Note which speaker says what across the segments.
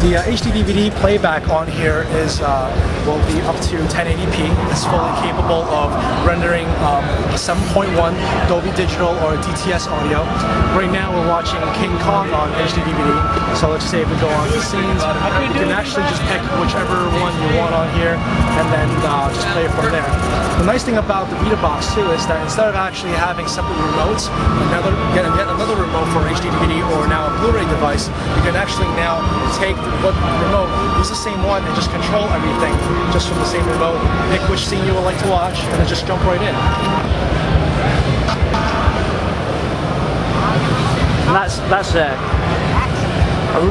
Speaker 1: The HD-DVD playback on here will be up to 1080p. It's fully capable of rendering 7.1 Dolby Digital or DTS audio. Right now we're watching King Kong on HD-DVD. So let's say if we go on to scenes, you can actually just pick whichever one you want on here and then just play it from there. The nice thing about the Vidabox too is that instead of actually having separate remotes, get yet another remote for HD-DVD or now a Blu-ray device, you can actually now take the remote, use the same one, and just control everything just from the same remote. Pick which scene you would like to watch, and then just jump right in.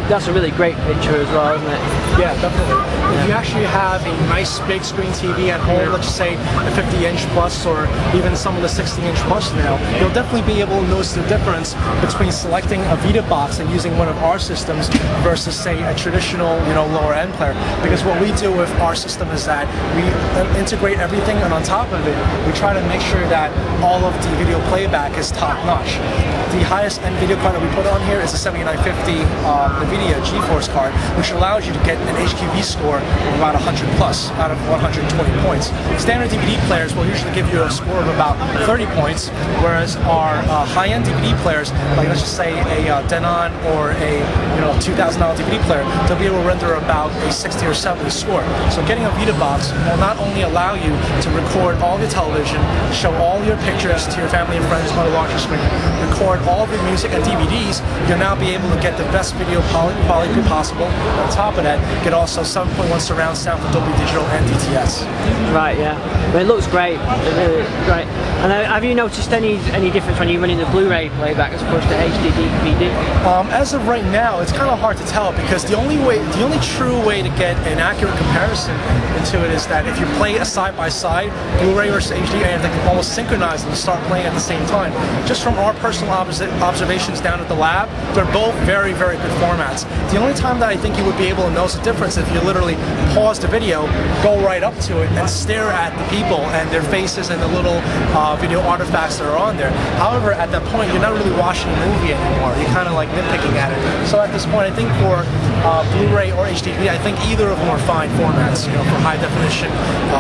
Speaker 2: That's a really great picture as well, isn't it?
Speaker 1: Yeah, definitely. Yeah. If you actually have a nice big screen TV at home, let's just say a 50-inch plus or even some of the 60-inch plus now, you'll definitely be able to notice the difference between selecting a Vidabox and using one of our systems versus, say, a traditional, lower-end player. Because what we do with our system is that we integrate everything, and on top of it, we try to make sure that all of the video playback is top-notch. The highest-end video card that we put on here is a 7950 NVIDIA GeForce card, which allows you to get an HQV score of about 100 plus out of 120 points. Standard DVD players will usually give you a score of about 30 points, whereas our high-end DVD players, like let's just say a Denon or a $2,000 DVD player, they'll be able to render about a 60 or 70 score. So getting a Vidabox will not only allow you to record all your television, show all your pictures to your family and friends on a larger screen, record all of your music and DVDs, you'll now be able to get the best video quality possible. On top of that, get also 7.1 surround sound for Dolby Digital and DTS.
Speaker 2: Right, yeah. Well, it looks great. Really great. And have you noticed any difference when you're running the Blu-ray playback as opposed to HD-DVD?
Speaker 1: As of right now, it's kind of hard to tell because the only true way to get an accurate comparison into it is that if you play a side-by-side, Blu-ray versus HD, and they can almost synchronize them and start playing at the same time. Just from our personal observations down at the lab, they're both very, very good formats. The only time that I think you would be able to notice a difference if you literally pause the video, go right up to it, and stare at the people and their faces and the little video artifacts that are on there. However, at that point, you're not really watching a movie anymore. You're kind of like nitpicking at it. So at this point, I think for Blu-ray or HD, I think either of them are fine formats, for high definition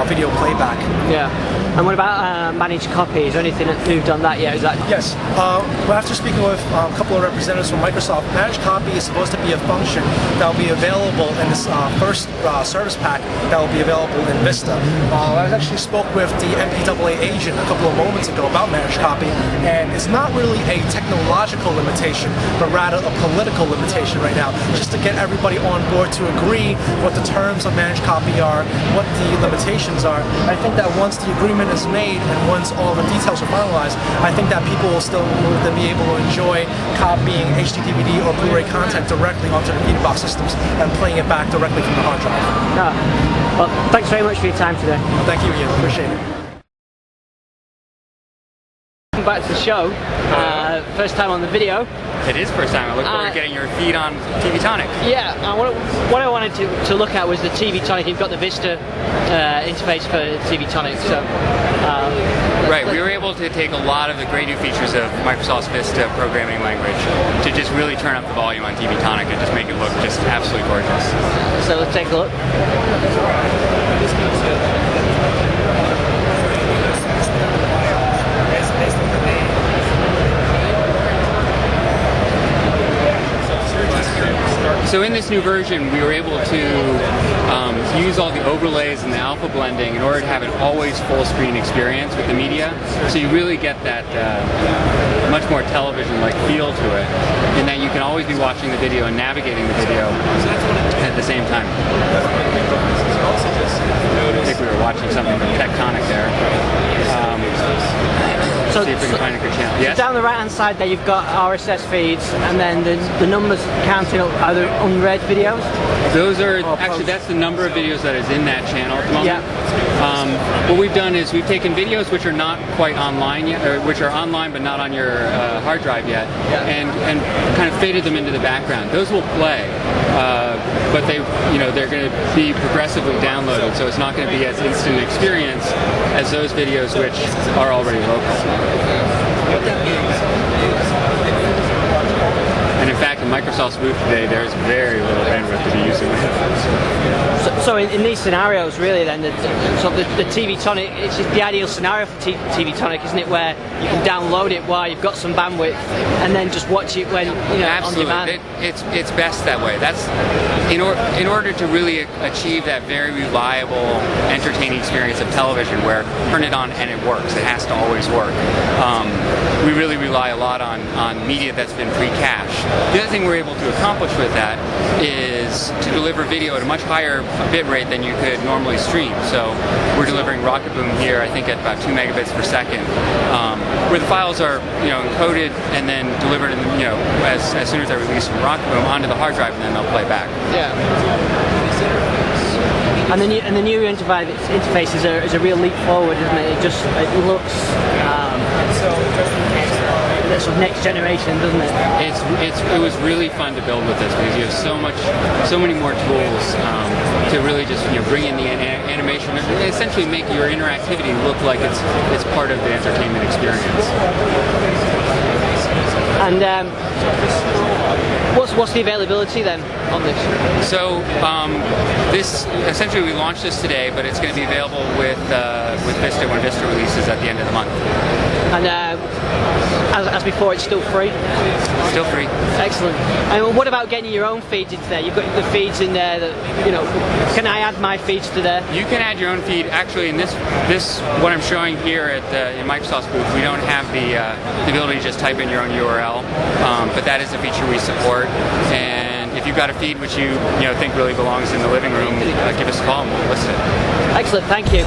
Speaker 1: video playback.
Speaker 2: Yeah. And what about managed copies? Is there anything that's moved on that yet? Is that?
Speaker 1: Yes. Well, after speaking with a couple of representatives from Microsoft, managed copy is supposed to be a function that will be available in this first service pack that will be available in Vista. I actually spoke with the MPAA agent a couple of moments ago about managed copy, and it's not really a technological limitation, but rather a political limitation right now, just to get everybody on board to agree what the terms of managed copy are, what the limitations are. I think that once the agreement is made and once all the details are finalized, I think that people will still be able to enjoy copying HD-DVD or Blu-ray content directly onto the Vidabox systems and playing it back directly from the hard drive.
Speaker 2: Well, thanks very much for your time today.
Speaker 1: Thank you, Ian. Appreciate it.
Speaker 2: Back to the show. First time on the video.
Speaker 3: It is first time. I look forward to getting your feed on TVTonic.
Speaker 2: Yeah, what I wanted to look at was the TVTonic. You've got the Vista interface for TVTonic, so...
Speaker 3: Right, we were able to take a lot of the great new features of Microsoft's Vista programming language to just really turn up the volume on TVTonic and just make it look just absolutely gorgeous.
Speaker 2: So let's take a look.
Speaker 3: So in this new version, we were able to use all the overlays and the alpha blending in order to have an always full screen experience with the media. So you really get that much more television-like feel to it, in that you can always be watching the video and navigating the video at the same time. I think we were watching something from TVTonic there.
Speaker 2: So,
Speaker 3: see if we can find a good channel. Yes?
Speaker 2: So down the right-hand side there, you've got RSS feeds, and then the numbers counting up are the unread videos.
Speaker 3: Those are actually that's the number of videos that is in that channel at the moment.
Speaker 2: Yeah.
Speaker 3: What we've done is we've taken videos which are not quite online yet, or which are online but not on your hard drive yet, and kind of faded them into the background. Those will play, but they're going to be progressively downloaded, so it's not going to be as instant experience as those videos which are already local. And if fact, in Microsoft's booth today, there's very little bandwidth to be using with.
Speaker 2: So in these scenarios, really, then, the TVTonic, it's just the ideal scenario for TVTonic, isn't it? Where you can download it while you've got some bandwidth, and then just watch it when
Speaker 3: Absolutely.
Speaker 2: on demand.
Speaker 3: It's best that way. That's in order to really achieve that very reliable, entertaining experience of television, where turn it on and it works. It has to always work. We really rely a lot on media that's been pre-cached. The other thing we're able to accomplish with that is to deliver video at a much higher bit rate than you could normally stream. So we're delivering Rocket Boom here, I think, at about 2 megabits per second, where the files are encoded and then delivered as soon as they're released from Rocket Boom onto the hard drive, and then they'll play back.
Speaker 2: Yeah. And the new interface is a real leap forward, isn't it? It looks sort of next generation, doesn't it?
Speaker 3: It was really fun to build with this, because you have so many more tools to really just bring in the animation and essentially make your interactivity look like it's part of the entertainment experience.
Speaker 2: And what's the availability then on this?
Speaker 3: So this essentially, we launched this today, but it's going to be available with Vista when Vista releases at the end of the month.
Speaker 2: And as before, it's still free?
Speaker 3: Still free.
Speaker 2: Excellent. And what about getting your own feeds into there? You've got the feeds in there that, can I add my feeds to there?
Speaker 3: You can add your own feed. Actually, in this what I'm showing here in Microsoft's booth, we don't have the ability to just type in your own URL, but that is a feature we support. And if you've got a feed which you think really belongs in the living room, give us a call and we'll list it.
Speaker 2: Excellent. Thank you.